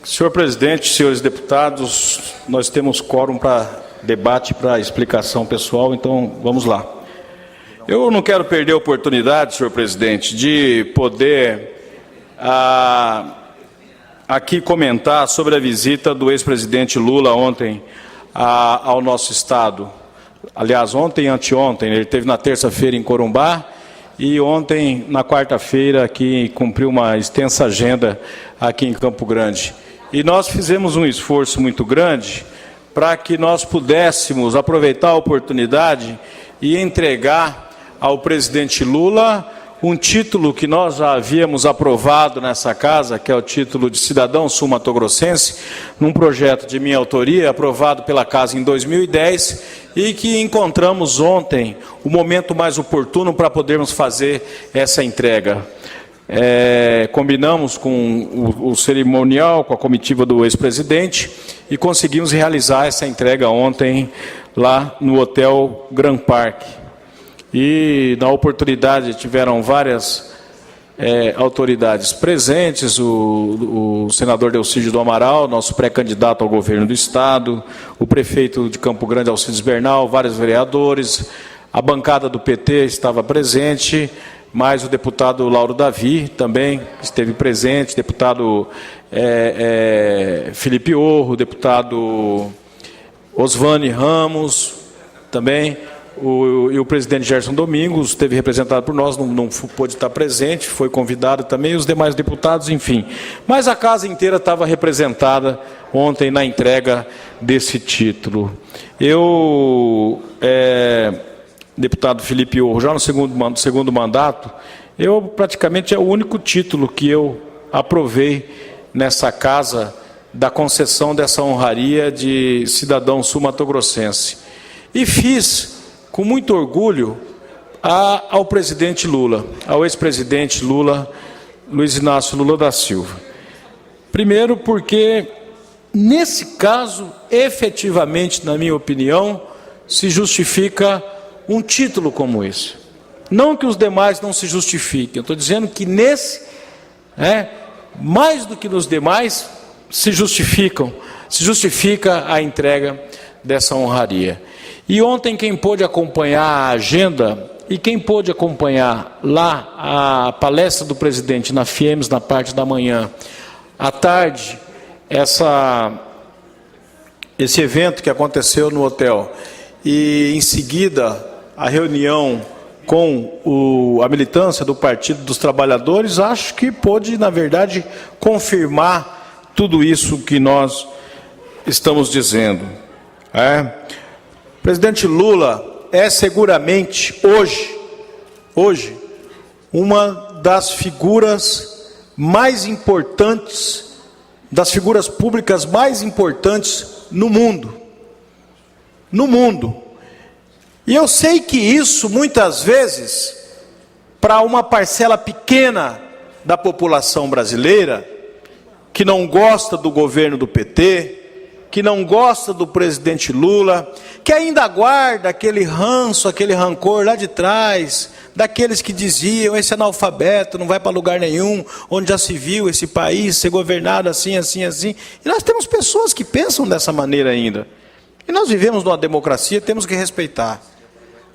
Senhor presidente, senhores deputados, nós temos quórum para debate, para explicação pessoal, então vamos lá. Eu não quero perder a oportunidade, senhor presidente, de poder aqui comentar sobre a visita do ex-presidente Lula ontem ao nosso estado. Aliás, ontem e anteontem, ele esteve na terça-feira em Corumbá e ontem, na quarta-feira, aqui cumpriu uma extensa agenda aqui em Campo Grande. E nós fizemos um esforço muito grande para que nós pudéssemos aproveitar a oportunidade e entregar ao presidente Lula um título que nós já havíamos aprovado nessa casa, que é o título de cidadão sul-matogrossense, num projeto de minha autoria, aprovado pela casa em 2010, e que encontramos ontem o momento mais oportuno para podermos fazer essa entrega. Combinamos com o cerimonial, com a comitiva do ex-presidente, e conseguimos realizar essa entrega ontem lá no Hotel Grand Park. E, na oportunidade, tiveram várias autoridades presentes, o senador Delcídio do Amaral, nosso pré-candidato ao governo do Estado, o prefeito de Campo Grande, Alcides Bernal, vários vereadores, a bancada do PT estava presente, mais o deputado Lauro Davi também esteve presente, deputado Felipe Orro, deputado Osvani Ramos também, e o presidente Gerson Domingos esteve representado por nós, não pôde estar presente, foi convidado também, e os demais deputados, enfim. Mas a casa inteira estava representada ontem na entrega desse título. Eu, deputado Felipe Orro, já no segundo mandato, eu praticamente é o único título que eu aprovei nessa casa da concessão dessa honraria de cidadão sul-matogrossense. E fiz com muito orgulho ao presidente Lula, ao ex-presidente Lula, Luiz Inácio Lula da Silva. Primeiro porque, nesse caso, efetivamente, na minha opinião, se justifica um título como esse. Não que os demais não se justifiquem, eu estou dizendo que nesse, mais do que nos demais, se justifica a entrega dessa honraria. E ontem quem pôde acompanhar a agenda e quem pôde acompanhar lá a palestra do presidente na FIEMES na parte da manhã, à tarde, esse evento que aconteceu no hotel, e em seguida a reunião com a militância do Partido dos Trabalhadores, acho que pôde, na verdade, confirmar tudo isso que nós estamos dizendo. O presidente Lula é seguramente, hoje, uma das figuras mais importantes, das figuras públicas mais importantes no mundo. No mundo. E eu sei que isso, muitas vezes, para uma parcela pequena da população brasileira, que não gosta do governo do PT, que não gosta do presidente Lula, que ainda guarda aquele ranço, aquele rancor lá de trás, daqueles que diziam, esse analfabeto não vai para lugar nenhum, onde já se viu esse país ser governado assim, assim, assim. E nós temos pessoas que pensam dessa maneira ainda. E nós vivemos numa democracia, temos que respeitar.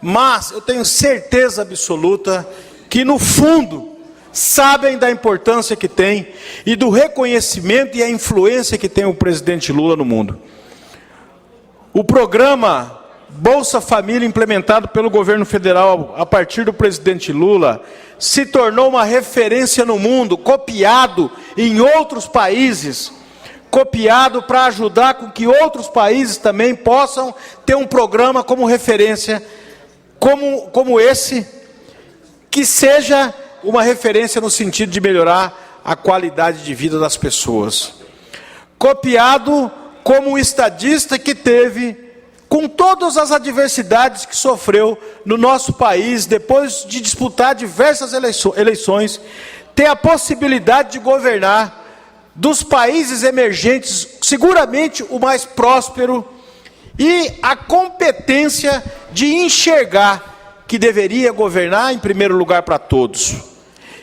Mas eu tenho certeza absoluta que, no fundo, sabem da importância que tem e do reconhecimento e a influência que tem o presidente Lula no mundo. O programa Bolsa Família, implementado pelo governo federal a partir do presidente Lula, se tornou uma referência no mundo, copiado em outros países, copiado para ajudar com que outros países também possam ter um programa como referência, como esse, que seja uma referência no sentido de melhorar a qualidade de vida das pessoas. Copiado como um estadista que teve, com todas as adversidades que sofreu no nosso país, depois de disputar diversas eleições, ter a possibilidade de governar dos países emergentes, seguramente o mais próspero, e a competência de enxergar que deveria governar, em primeiro lugar, para todos.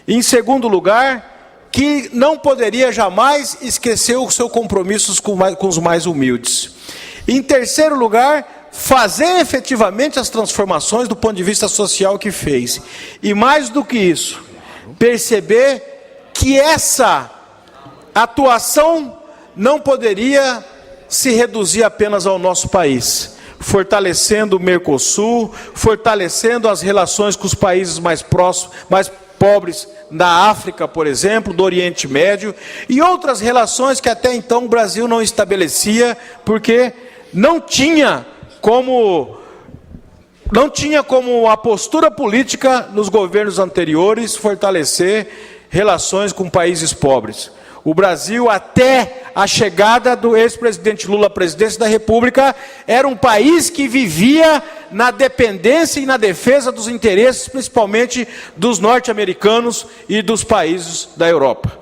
Em segundo lugar, que não poderia jamais esquecer os seus compromissos com os mais humildes. Em terceiro lugar, fazer efetivamente as transformações do ponto de vista social que fez. E mais do que isso, perceber que essa atuação não poderia se reduzir apenas ao nosso país, fortalecendo o Mercosul, fortalecendo as relações com os países mais próximos, mais pobres da África, por exemplo, do Oriente Médio, e outras relações que até então o Brasil não estabelecia, porque não tinha como a postura política nos governos anteriores fortalecer relações com países pobres. O Brasil, até a chegada do ex-presidente Lula à presidência da República, era um país que vivia na dependência e na defesa dos interesses, principalmente dos norte-americanos e dos países da Europa.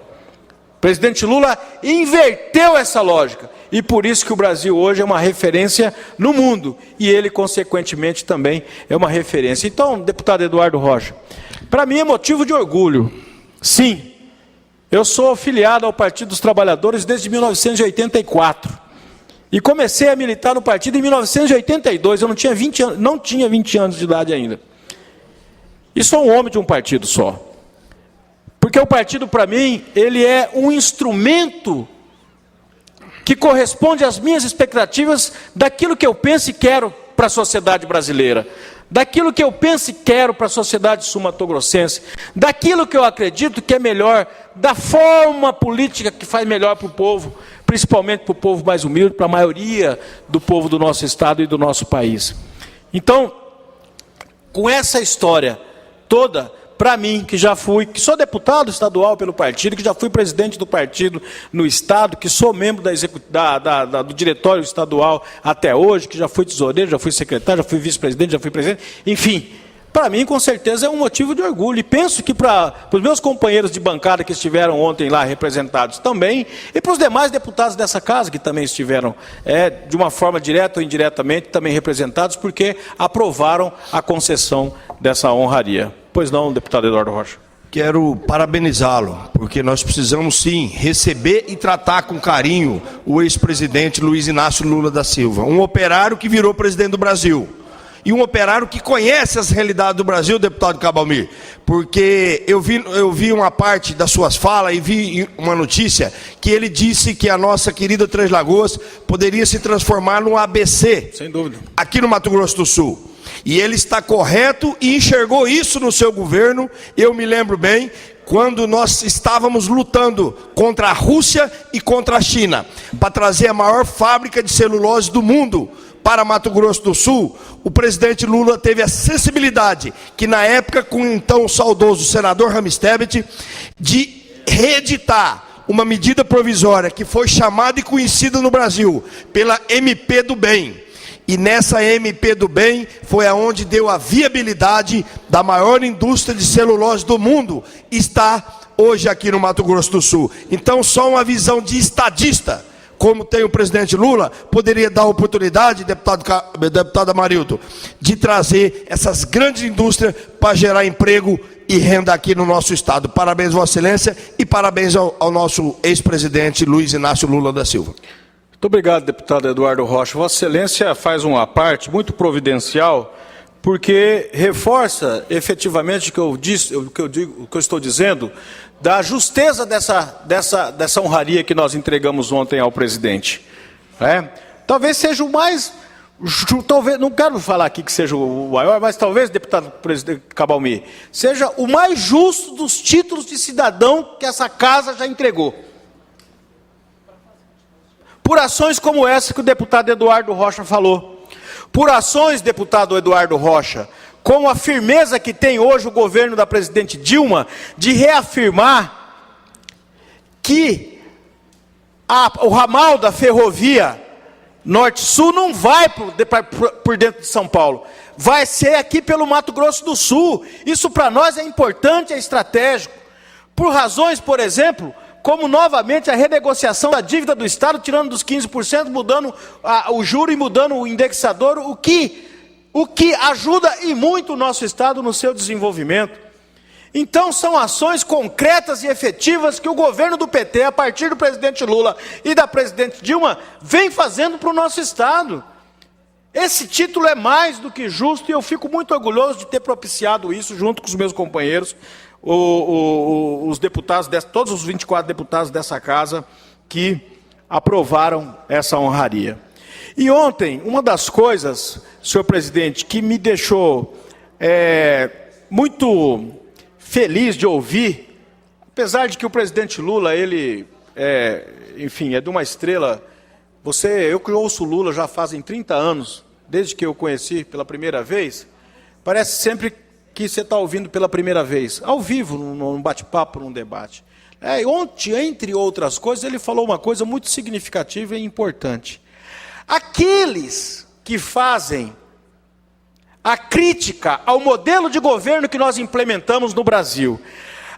O presidente Lula inverteu essa lógica, e por isso que o Brasil hoje é uma referência no mundo, e ele, consequentemente, também é uma referência. Então, deputado Eduardo Rocha, para mim é motivo de orgulho, sim. Eu sou filiado ao Partido dos Trabalhadores desde 1984. E comecei a militar no partido em 1982. Eu não tinha 20 anos de idade ainda. E sou um homem de um partido só. Porque o partido, para mim, ele é um instrumento que corresponde às minhas expectativas daquilo que eu penso e quero para a sociedade brasileira, daquilo que eu penso e quero para a sociedade sul-mato-grossense, daquilo que eu acredito que é melhor, da forma política que faz melhor para o povo, principalmente para o povo mais humilde, para a maioria do povo do nosso estado e do nosso país. Então, com essa história toda, para mim, que que sou deputado estadual pelo partido, que já fui presidente do partido no estado, que sou membro do diretório estadual até hoje, que já fui tesoureiro, já fui secretário, já fui vice-presidente, já fui presidente, enfim, para mim, com certeza, é um motivo de orgulho. E penso que para os meus companheiros de bancada que estiveram ontem lá representados também, e para os demais deputados dessa casa que também estiveram, de uma forma direta ou indiretamente, também representados, porque aprovaram a concessão dessa honraria. Pois não, deputado Eduardo Rocha. Quero parabenizá-lo, porque nós precisamos, sim, receber e tratar com carinho o ex-presidente Luiz Inácio Lula da Silva, um operário que virou presidente do Brasil. E um operário que conhece as realidades do Brasil, deputado Cabalmir, porque eu vi uma parte das suas falas e vi uma notícia que ele disse que a nossa querida Três Lagoas poderia se transformar num ABC, sem dúvida, aqui no Mato Grosso do Sul. E ele está correto e enxergou isso no seu governo. Eu me lembro bem, quando nós estávamos lutando contra a Rússia e contra a China, para trazer a maior fábrica de celulose do mundo para Mato Grosso do Sul, o presidente Lula teve a sensibilidade, que na época, com então o saudoso senador Ramstebet, de reeditar uma medida provisória que foi chamada e conhecida no Brasil pela MP do Bem. E nessa MP do Bem foi aonde deu a viabilidade da maior indústria de celulose do mundo, está hoje aqui no Mato Grosso do Sul. Então, só uma visão de estadista, como tem o presidente Lula, poderia dar oportunidade, deputado Amarildo, de trazer essas grandes indústrias para gerar emprego e renda aqui no nosso estado. Parabéns, Vossa Excelência, e parabéns ao nosso ex-presidente Luiz Inácio Lula da Silva. Muito obrigado, deputado Eduardo Rocha. Vossa Excelência faz uma parte muito providencial, porque reforça efetivamente o que eu estou dizendo, da justeza dessa honraria que nós entregamos ontem ao presidente. Talvez seja o mais, não quero falar aqui que seja o maior, mas talvez, deputado presidente Cabalmir, seja o mais justo dos títulos de cidadão que essa casa já entregou. Por ações como essa que o deputado Eduardo Rocha falou. Por ações, deputado Eduardo Rocha, com a firmeza que tem hoje o governo da presidente Dilma, de reafirmar que o ramal da ferrovia Norte-Sul não vai por dentro de São Paulo, vai ser aqui pelo Mato Grosso do Sul. Isso para nós é importante, é estratégico. Por razões, por exemplo, como novamente a renegociação da dívida do Estado, tirando dos 15%, mudando o juro e mudando o indexador, o que ajuda e muito o nosso Estado no seu desenvolvimento. Então são ações concretas e efetivas que o governo do PT, a partir do presidente Lula e da presidente Dilma, vem fazendo para o nosso Estado. Esse título é mais do que justo e eu fico muito orgulhoso de ter propiciado isso junto com os meus companheiros, os deputados, todos os 24 deputados dessa casa que aprovaram essa honraria. E ontem, uma das coisas, senhor presidente, que me deixou muito feliz de ouvir, apesar de que o presidente Lula, ele enfim, é de uma estrela. Eu que ouço Lula já fazem 30 anos, desde que eu conheci pela primeira vez, parece sempre que você está ouvindo pela primeira vez, ao vivo, num bate-papo, num debate. Ontem, entre outras coisas, ele falou uma coisa muito significativa e importante. Aqueles que fazem a crítica ao modelo de governo que nós implementamos no Brasil,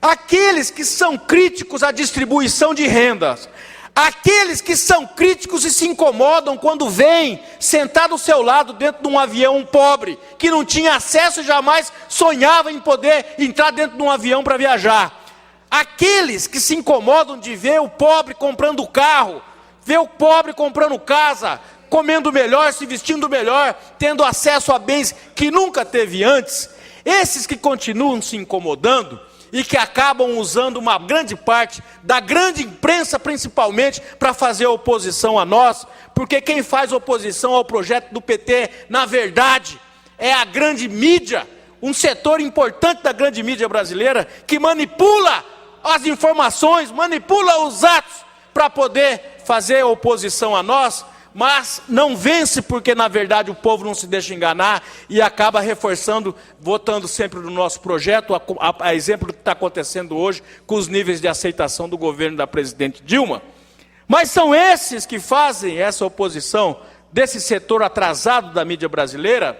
aqueles que são críticos à distribuição de rendas, aqueles que são críticos e se incomodam quando vem sentar do seu lado dentro de um avião pobre, que não tinha acesso e jamais sonhava em poder entrar dentro de um avião para viajar, aqueles que se incomodam de ver o pobre comprando carro, ver o pobre comprando casa, comendo melhor, se vestindo melhor, tendo acesso a bens que nunca teve antes, esses que continuam se incomodando e que acabam usando uma grande parte da grande imprensa, principalmente, para fazer oposição a nós, porque quem faz oposição ao projeto do PT, na verdade, é a grande mídia, um setor importante da grande mídia brasileira, que manipula as informações, manipula os atos, para poder fazer oposição a nós, mas não vence porque, na verdade, o povo não se deixa enganar e acaba reforçando, votando sempre no nosso projeto, a exemplo do que está acontecendo hoje com os níveis de aceitação do governo da presidente Dilma. Mas são esses que fazem essa oposição desse setor atrasado da mídia brasileira,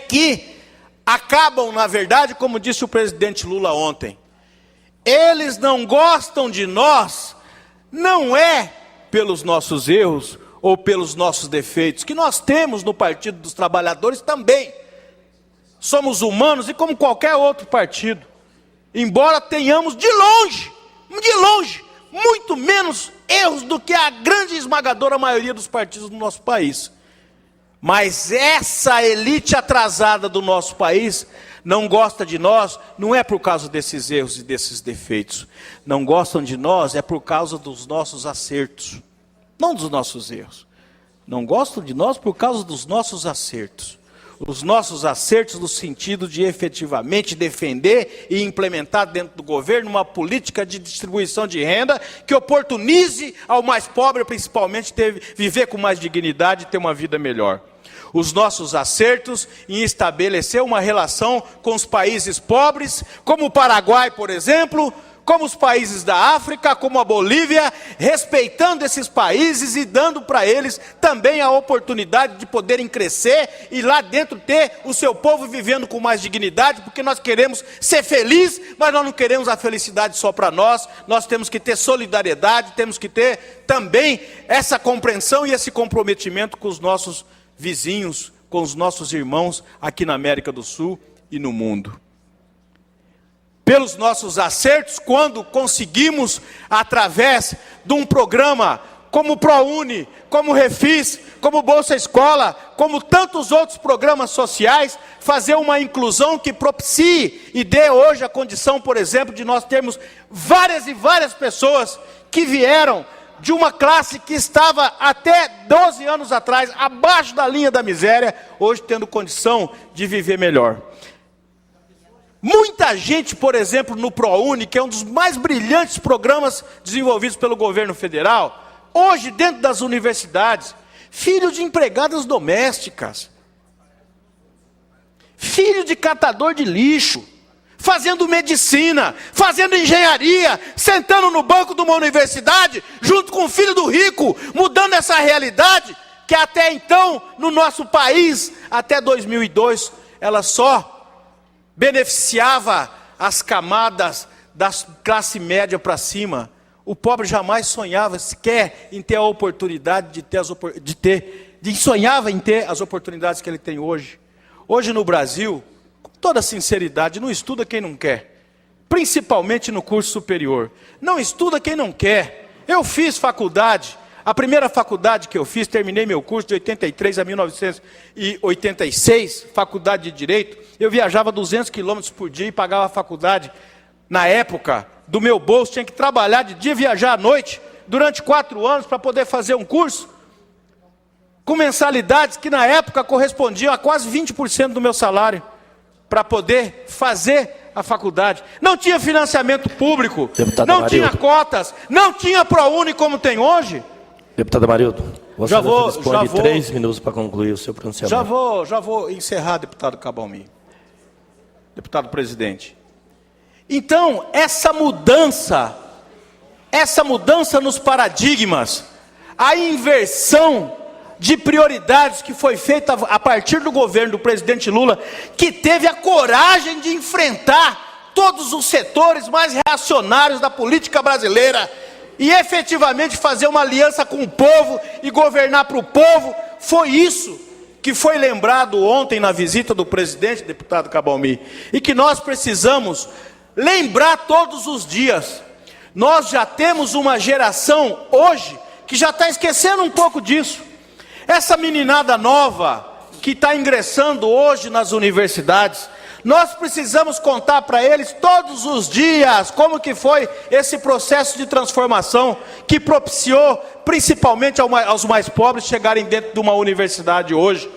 que acabam, na verdade, como disse o presidente Lula ontem, eles não gostam de nós, não é pelos nossos erros ou pelos nossos defeitos, que nós temos no Partido dos Trabalhadores também. Somos humanos e como qualquer outro partido, embora tenhamos de longe, muito menos erros do que a grande esmagadora maioria dos partidos do nosso país. Mas essa elite atrasada do nosso país não gosta de nós, não é por causa desses erros e desses defeitos. Não gostam de nós é por causa dos nossos acertos, não dos nossos erros. Não gostam de nós por causa dos nossos acertos. Os nossos acertos no sentido de efetivamente defender e implementar dentro do governo uma política de distribuição de renda que oportunize ao mais pobre, principalmente, viver com mais dignidade e ter uma vida melhor. Os nossos acertos em estabelecer uma relação com os países pobres, como o Paraguai, por exemplo, como os países da África, como a Bolívia, respeitando esses países e dando para eles também a oportunidade de poderem crescer e lá dentro ter o seu povo vivendo com mais dignidade, porque nós queremos ser felizes, mas nós não queremos a felicidade só para nós temos que ter solidariedade, temos que ter também essa compreensão e esse comprometimento com os nossos vizinhos, com os nossos irmãos aqui na América do Sul e no mundo. Pelos nossos acertos, quando conseguimos, através de um programa como o ProUni, como o Refis, como o Bolsa Escola, como tantos outros programas sociais, fazer uma inclusão que propicie e dê hoje a condição, por exemplo, de nós termos várias e várias pessoas que vieram de uma classe que estava até 12 anos atrás, abaixo da linha da miséria, hoje tendo condição de viver melhor. Muita gente, por exemplo, no ProUni, que é um dos mais brilhantes programas desenvolvidos pelo governo federal, hoje dentro das universidades, filho de empregadas domésticas, filho de catador de lixo, fazendo medicina, fazendo engenharia, sentando no banco de uma universidade, junto com o filho do rico, mudando essa realidade, que até então, no nosso país, até 2002, ela só beneficiava as camadas da classe média para cima. O pobre jamais sonhava sequer em ter a oportunidade sonhava em ter as oportunidades que ele tem hoje. Hoje no Brasil, toda sinceridade, não estuda quem não quer. Principalmente no curso superior. Não estuda quem não quer. Eu fiz faculdade. A primeira faculdade que eu fiz, terminei meu curso de 83 a 1986, faculdade de Direito. Eu viajava 200 quilômetros por dia e pagava a faculdade. Na época, do meu bolso, tinha que trabalhar de dia e viajar à noite, durante 4 anos, para poder fazer um curso, com mensalidades que na época correspondiam a quase 20% do meu salário, para poder fazer a faculdade. Não tinha financiamento público, não tinha cotas, não tinha ProUni como tem hoje. Deputado Amarildo, você dispõe de 3 minutos para concluir o seu pronunciamento. Já vou encerrar, deputado Cabalmi. Deputado presidente. Então, essa mudança nos paradigmas, a inversão de prioridades que foi feita a partir do governo do presidente Lula, que teve a coragem de enfrentar todos os setores mais reacionários da política brasileira, e efetivamente fazer uma aliança com o povo e governar para o povo. Foi isso que foi lembrado ontem na visita do presidente, deputado Cabalmi, e que nós precisamos lembrar todos os dias. Nós já temos uma geração hoje que já está esquecendo um pouco disso. Essa meninada nova que está ingressando hoje nas universidades, nós precisamos contar para eles todos os dias como que foi esse processo de transformação que propiciou, principalmente aos mais pobres, chegarem dentro de uma universidade hoje.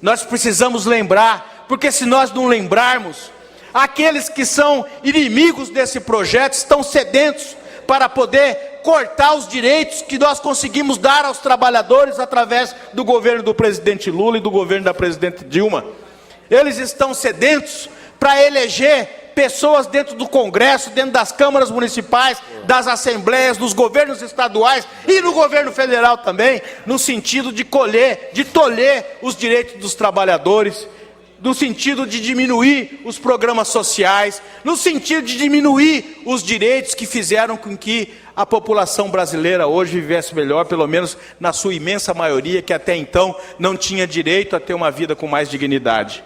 Nós precisamos lembrar, porque se nós não lembrarmos, aqueles que são inimigos desse projeto estão sedentos para poder cortar os direitos que nós conseguimos dar aos trabalhadores através do governo do presidente Lula e do governo da presidente Dilma. Eles estão sedentos para eleger pessoas dentro do Congresso, dentro das câmaras municipais, das assembleias, dos governos estaduais e no governo federal também, no sentido de tolher os direitos dos trabalhadores, no sentido de diminuir os programas sociais, no sentido de diminuir os direitos que fizeram com que a população brasileira hoje vivesse melhor, pelo menos na sua imensa maioria, que até então não tinha direito a ter uma vida com mais dignidade.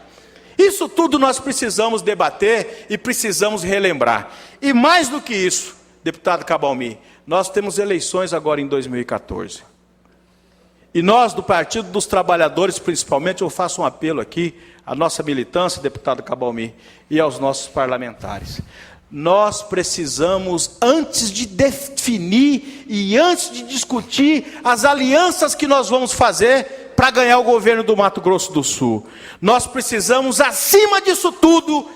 Isso tudo nós precisamos debater e precisamos relembrar. E mais do que isso, deputado Cabalmi, nós temos eleições agora em 2014. E nós, do Partido dos Trabalhadores, principalmente, eu faço um apelo aqui à nossa militância, deputado Cabalmi, e aos nossos parlamentares. Nós precisamos, antes de definir e antes de discutir as alianças que nós vamos fazer para ganhar o governo do Mato Grosso do Sul, nós precisamos, acima disso tudo,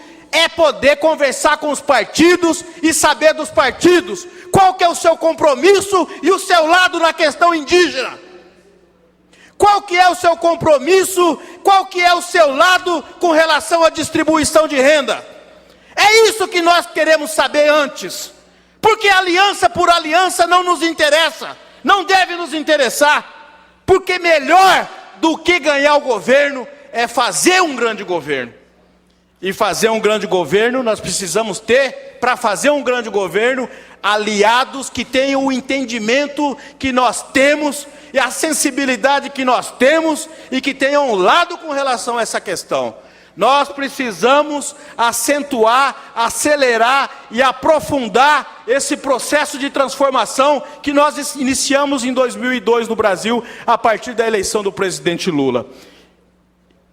poder conversar com os partidos e saber dos partidos qual que é o seu compromisso e o seu lado na questão indígena. Qual que é o seu compromisso, qual que é o seu lado com relação à distribuição de renda? É isso que nós queremos saber antes, porque aliança por aliança não nos interessa, não deve nos interessar, porque melhor do que ganhar o governo é fazer um grande governo. E fazer um grande governo, nós precisamos ter, para fazer um grande governo, aliados que tenham o entendimento que nós temos e a sensibilidade que nós temos e que tenham um lado com relação a essa questão. Nós precisamos acentuar, acelerar e aprofundar esse processo de transformação que nós iniciamos em 2002 no Brasil, a partir da eleição do presidente Lula.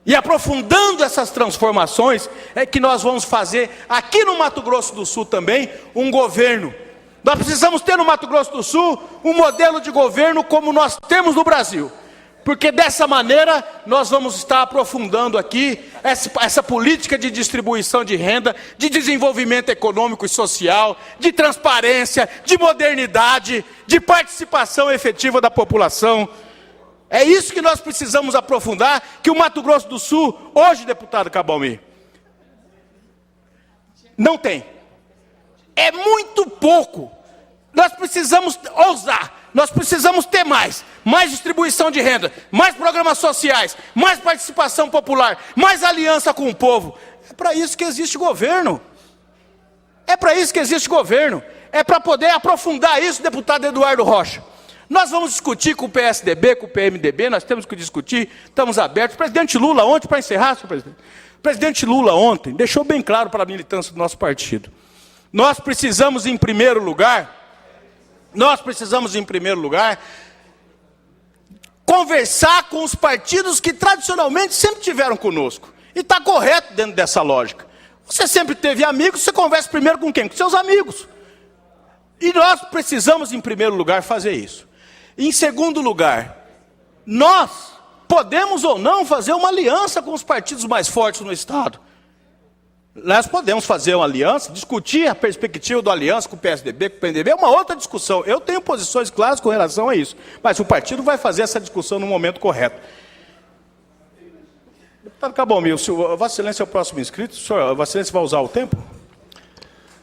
E aprofundando essas transformações, é que nós vamos fazer aqui no Mato Grosso do Sul também um governo. Nós precisamos ter no Mato Grosso do Sul um modelo de governo como nós temos no Brasil. Porque dessa maneira nós vamos estar aprofundando aqui essa política de distribuição de renda, de desenvolvimento econômico e social, de transparência, de modernidade, de participação efetiva da população. É isso que nós precisamos aprofundar, que o Mato Grosso do Sul, hoje, deputado Cabalmi, não tem. É muito pouco. Nós precisamos ousar. Nós precisamos ter mais distribuição de renda, mais programas sociais, mais participação popular, mais aliança com o povo. É para isso que existe governo. É para isso que existe governo. É para poder aprofundar isso, deputado Eduardo Rocha. Nós vamos discutir com o PSDB, com o PMDB, nós temos que discutir, estamos abertos. O presidente Lula, ontem, para encerrar, senhor presidente, O presidente Lula ontem deixou bem claro para a militância do nosso partido. Nós precisamos, em primeiro lugar, conversar com os partidos que tradicionalmente sempre tiveram conosco. E está correto dentro dessa lógica. Você sempre teve amigos, você conversa primeiro com quem? Com seus amigos. E nós precisamos, em primeiro lugar, fazer isso. Em segundo lugar, nós podemos ou não fazer uma aliança com os partidos mais fortes no Estado. Nós podemos fazer uma aliança, discutir a perspectiva da aliança com o PSDB, com o PMDB, é uma outra discussão. Eu tenho posições claras com relação a isso, mas o partido vai fazer essa discussão no momento correto. Deputado Cabalmil, Vossa Excelência é o próximo inscrito, Vossa Excelência vai usar o tempo?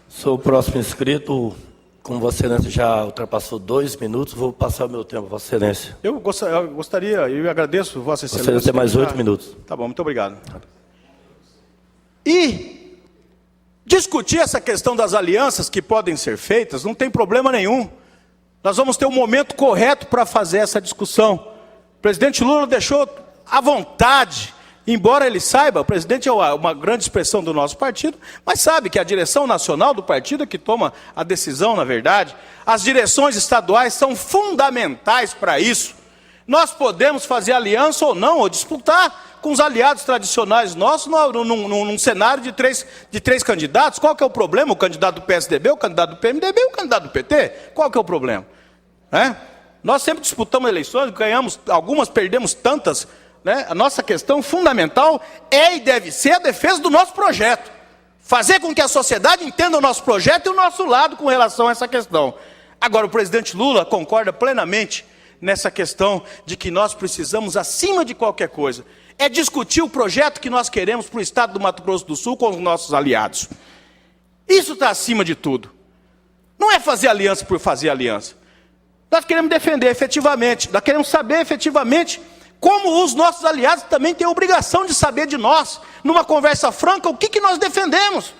Sou o próximo inscrito, como Vossa Excelência já ultrapassou 2 minutos, vou passar o meu tempo, Vossa Excelência. Eu gostaria, eu agradeço Vossa Excelência. Vossa Excelência tem mais 8 minutos. Tá bom, muito obrigado. E discutir essa questão das alianças que podem ser feitas, não tem problema nenhum. Nós vamos ter um momento correto para fazer essa discussão. O presidente Lula deixou à vontade, embora ele saiba, o presidente é uma grande expressão do nosso partido, mas sabe que a direção nacional do partido é que toma a decisão, na verdade. As direções estaduais são fundamentais para isso. Nós podemos fazer aliança ou não, ou disputar com os aliados tradicionais nossos num cenário de três candidatos. Qual que é o problema? O candidato do PSDB, o candidato do PMDB e o candidato do PT? Qual que é o problema? Nós sempre disputamos eleições, ganhamos algumas, perdemos tantas. A nossa questão fundamental é e deve ser a defesa do nosso projeto. Fazer com que a sociedade entenda o nosso projeto e o nosso lado com relação a essa questão. Agora, o presidente Lula concorda plenamente nessa questão de que nós precisamos, acima de qualquer coisa, é discutir o projeto que nós queremos para o Estado do Mato Grosso do Sul com os nossos aliados. Isso está acima de tudo. Não é fazer aliança por fazer aliança. Nós queremos defender efetivamente, nós queremos saber efetivamente como os nossos aliados também têm a obrigação de saber de nós, numa conversa franca, o que nós defendemos.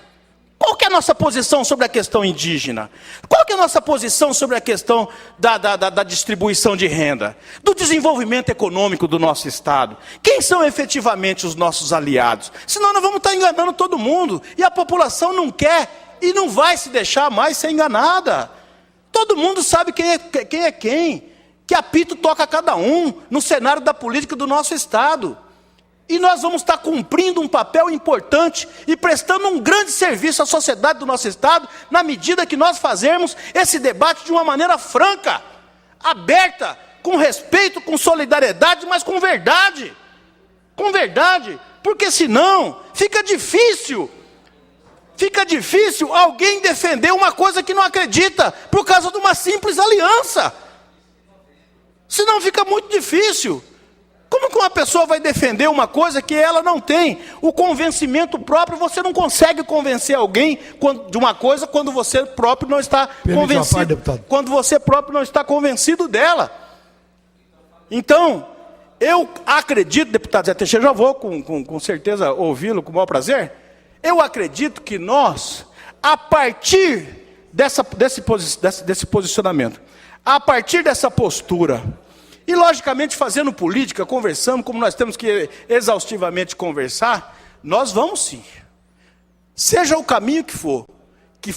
Qual que é a nossa posição sobre a questão indígena? Qual que é a nossa posição sobre a questão da distribuição de renda? Do desenvolvimento econômico do nosso Estado? Quem são efetivamente os nossos aliados? Senão nós vamos estar enganando todo mundo. E a população não quer e não vai se deixar mais ser enganada. Todo mundo sabe quem é quem. Que apito toca cada um no cenário da política do nosso Estado. E nós vamos estar cumprindo um papel importante e prestando um grande serviço à sociedade do nosso Estado, na medida que nós fazermos esse debate de uma maneira franca, aberta, com respeito, com solidariedade, mas com verdade. Com verdade, porque senão fica difícil alguém defender uma coisa que não acredita, por causa de uma simples aliança. Senão fica muito difícil. Como que uma pessoa vai defender uma coisa que ela não tem o convencimento próprio? Você não consegue convencer alguém de uma coisa quando você próprio não está convencido. Quando você próprio não está convencido dela. Então, eu acredito, deputado Zé Teixeira, já vou com certeza ouvi-lo com o maior prazer. Eu acredito que nós, a partir desse posicionamento, a partir dessa postura, e, logicamente, fazendo política, conversando, como nós temos que exaustivamente conversar, nós vamos sim. Seja o caminho que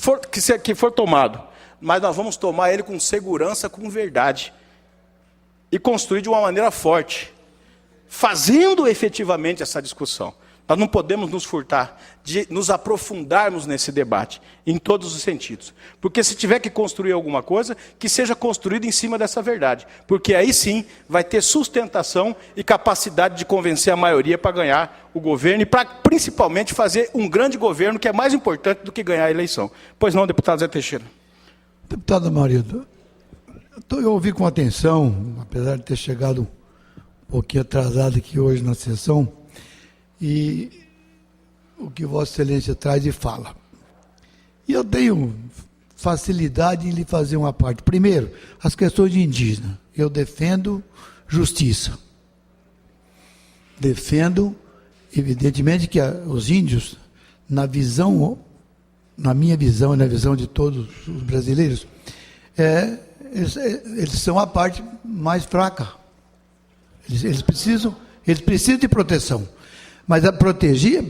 for tomado, mas nós vamos tomar ele com segurança, com verdade. E construir de uma maneira forte, fazendo efetivamente essa discussão. Nós não podemos nos furtar de nos aprofundarmos nesse debate, em todos os sentidos. Porque se tiver que construir alguma coisa, que seja construída em cima dessa verdade. Porque aí sim vai ter sustentação e capacidade de convencer a maioria para ganhar o governo e para principalmente fazer um grande governo, que é mais importante do que ganhar a eleição. Pois não, deputado Zé Teixeira. Deputado Amarildo, eu ouvi com atenção, apesar de ter chegado um pouquinho atrasado aqui hoje na sessão, e o que Vossa Excelência traz e fala. E eu tenho facilidade em lhe fazer uma parte. Primeiro, as questões de indígena. Eu defendo justiça. Defendo, evidentemente, que os índios, na minha visão e na visão de todos os brasileiros, eles são a parte mais fraca. Eles precisam de proteção. Mas a proteger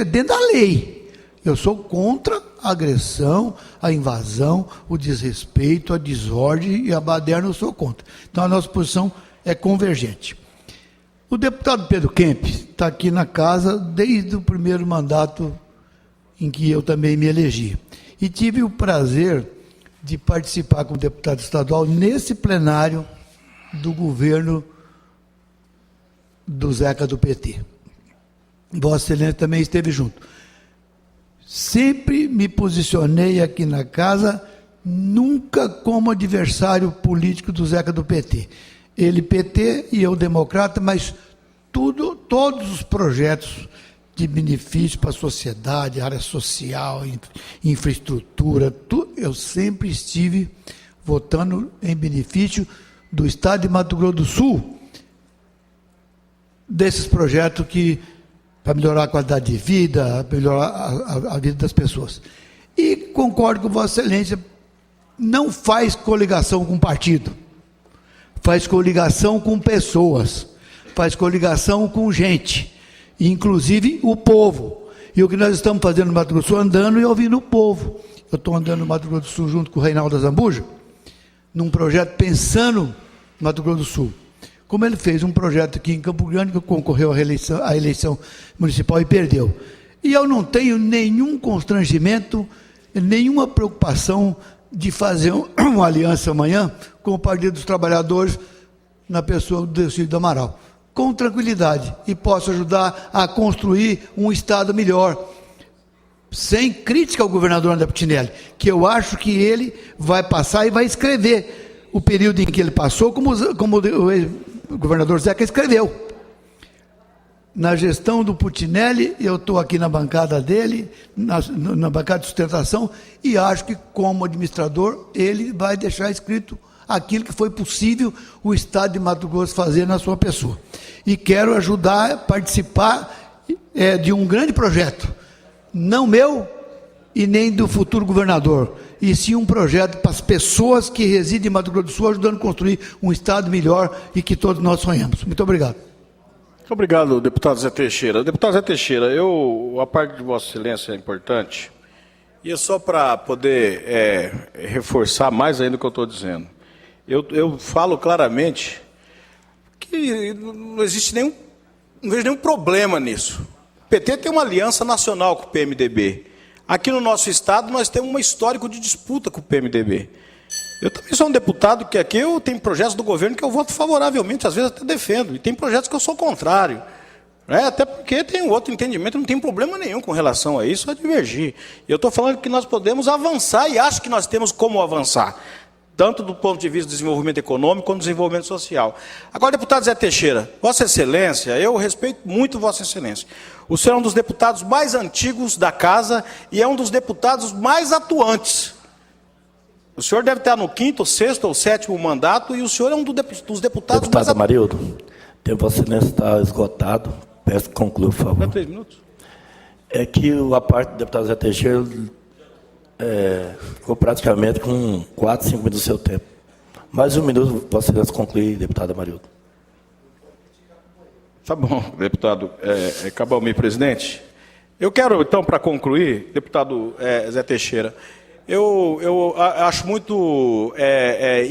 dentro da lei. Eu sou contra a agressão, a invasão, o desrespeito, a desordem e a baderna, eu sou contra. Então a nossa posição é convergente. O deputado Pedro Kemp está aqui na casa desde o primeiro mandato em que eu também me elegi. E tive o prazer de participar como deputado estadual nesse plenário do governo do Zeca do PT. Vossa Excelência também esteve junto. Sempre me posicionei aqui na casa, nunca como adversário político do Zeca do PT. Ele PT e eu democrata, mas todos os projetos de benefício para a sociedade, área social, infraestrutura, eu sempre estive votando em benefício do Estado de Mato Grosso do Sul, desses projetos para melhorar a qualidade de vida, melhorar a vida das pessoas. E concordo com Vossa Excelência, não faz coligação com partido, faz coligação com pessoas, faz coligação com gente, inclusive o povo. E o que nós estamos fazendo no Mato Grosso do Sul, andando e ouvindo o povo. Eu estou andando no Mato Grosso do Sul junto com o Reinaldo Azambuja, num projeto pensando no Mato Grosso do Sul. Como ele fez um projeto aqui em Campo Grande, que concorreu à eleição municipal e perdeu. E eu não tenho nenhum constrangimento, nenhuma preocupação de fazer uma aliança amanhã com o Partido dos Trabalhadores na pessoa do Delcídio do Amaral, com tranquilidade, e posso ajudar a construir um Estado melhor, sem crítica ao governador André Putinelli, que eu acho que ele vai passar e vai escrever o período em que ele passou, como o governador Zeca escreveu. Na gestão do Putinelli, eu estou aqui na bancada dele, na bancada de sustentação, e acho que, como administrador, ele vai deixar escrito aquilo que foi possível o Estado de Mato Grosso fazer na sua pessoa. E quero ajudar a participar de um grande projeto, não meu e nem do futuro governador, e sim um projeto para as pessoas que residem em Mato Grosso do Sul, ajudando a construir um Estado melhor e que todos nós sonhamos. Muito obrigado. Muito obrigado, deputado Zé Teixeira. Deputado Zé Teixeira, a parte de Vossa Excelência é importante, e é só para poder reforçar mais ainda o que eu estou dizendo. Eu falo claramente que não existe não vejo nenhum problema nisso. O PT tem uma aliança nacional com o PMDB. Aqui no nosso estado nós temos um histórico de disputa com o PMDB. Eu também sou um deputado que aqui eu tenho projetos do governo que eu voto favoravelmente, às vezes até defendo, e tem projetos que eu sou contrário. Até porque tem um outro entendimento, não tem problema nenhum com relação a isso, a divergir. Eu estou falando que nós podemos avançar e acho que nós temos como avançar, tanto do ponto de vista do desenvolvimento econômico quanto do desenvolvimento social. Agora, deputado Zé Teixeira, Vossa Excelência, eu respeito muito Vossa Excelência. O senhor é um dos deputados mais antigos da casa e é um dos deputados mais atuantes. O senhor deve estar no 5º, 6º ou 7º mandato e o senhor é um dos deputados Deputado mais atuantes. Amarildo, o tempo Vossa Excelência está esgotado. Peço que conclua, por favor. 3 minutos. É que a parte do deputado Zé Teixeira ficou praticamente com 4, 5 minutos do seu tempo. Mais 1 minuto, Vossa Excelência concluir, deputado Amarildo. Tá bom, deputado Cabalmi, presidente. Eu quero, então, para concluir, deputado Zé Teixeira, eu acho muito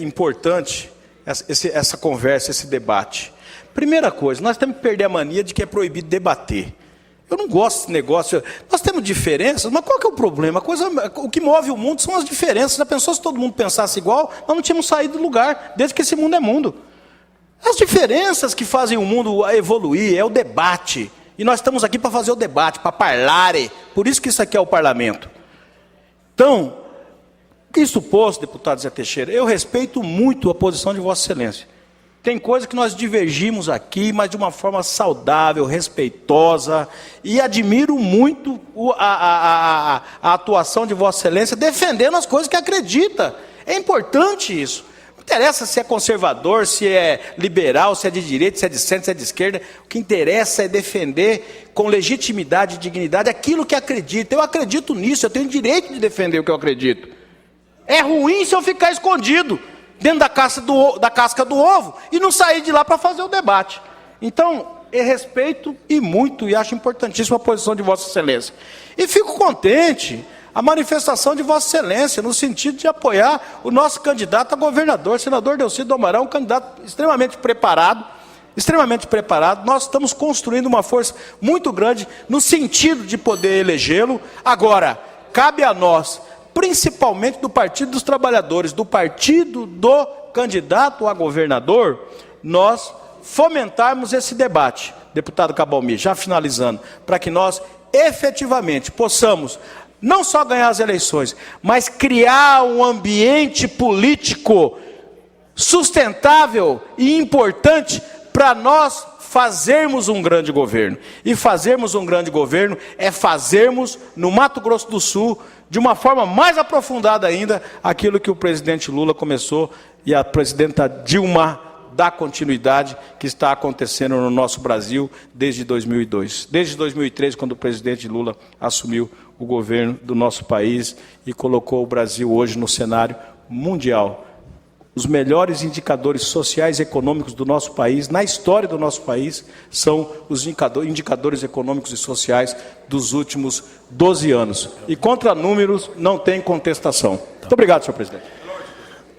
importante essa conversa, esse debate. Primeira coisa, nós temos que perder a mania de que é proibido debater. Eu não gosto desse negócio. Nós temos diferenças, mas qual que é o problema? O que move o mundo são as diferenças. Já pensou se todo mundo pensasse igual? Nós não tínhamos saído do lugar, desde que esse mundo é mundo. As diferenças que fazem o mundo evoluir é o debate. E nós estamos aqui para fazer o debate, para parlare. Por isso que isso aqui é o parlamento. Então, isso posto, deputado Zé Teixeira, eu respeito muito a posição de Vossa Excelência. Tem coisa que nós divergimos aqui, mas de uma forma saudável, respeitosa, e admiro muito a atuação de Vossa Excelência defendendo as coisas que acredita. É importante isso. Não interessa se é conservador, se é liberal, se é de direita, se é de centro, se é de esquerda. O que interessa é defender com legitimidade e dignidade aquilo que acredita. Eu acredito nisso, eu tenho direito de defender o que eu acredito. É ruim se eu ficar escondido dentro da casca do ovo, e não sair de lá para fazer o debate. Então, e respeito e muito, e acho importantíssima a posição de Vossa Excelência. E fico contente a manifestação de Vossa Excelência, no sentido de apoiar o nosso candidato a governador, senador Delcy do Amaral, um candidato extremamente preparado. Nós estamos construindo uma força muito grande no sentido de poder elegê-lo. Agora, cabe a nós, principalmente do Partido dos Trabalhadores, do partido do candidato a governador, nós fomentarmos esse debate, deputado Cabalmi, já finalizando, para que nós efetivamente possamos não só ganhar as eleições, mas criar um ambiente político sustentável e importante para nós fazermos um grande governo. E fazermos um grande governo é fazermos no Mato Grosso do Sul, de uma forma mais aprofundada ainda, aquilo que o presidente Lula começou e a presidenta Dilma dá continuidade, que está acontecendo no nosso Brasil desde 2002. Desde 2003, quando o presidente Lula assumiu o governo do nosso país e colocou o Brasil hoje no cenário mundial. Os melhores indicadores sociais e econômicos do nosso país, na história do nosso país, são os indicadores econômicos e sociais dos últimos 12 anos. E contra números não tem contestação. Muito obrigado, senhor presidente.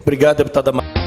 Obrigado, deputada.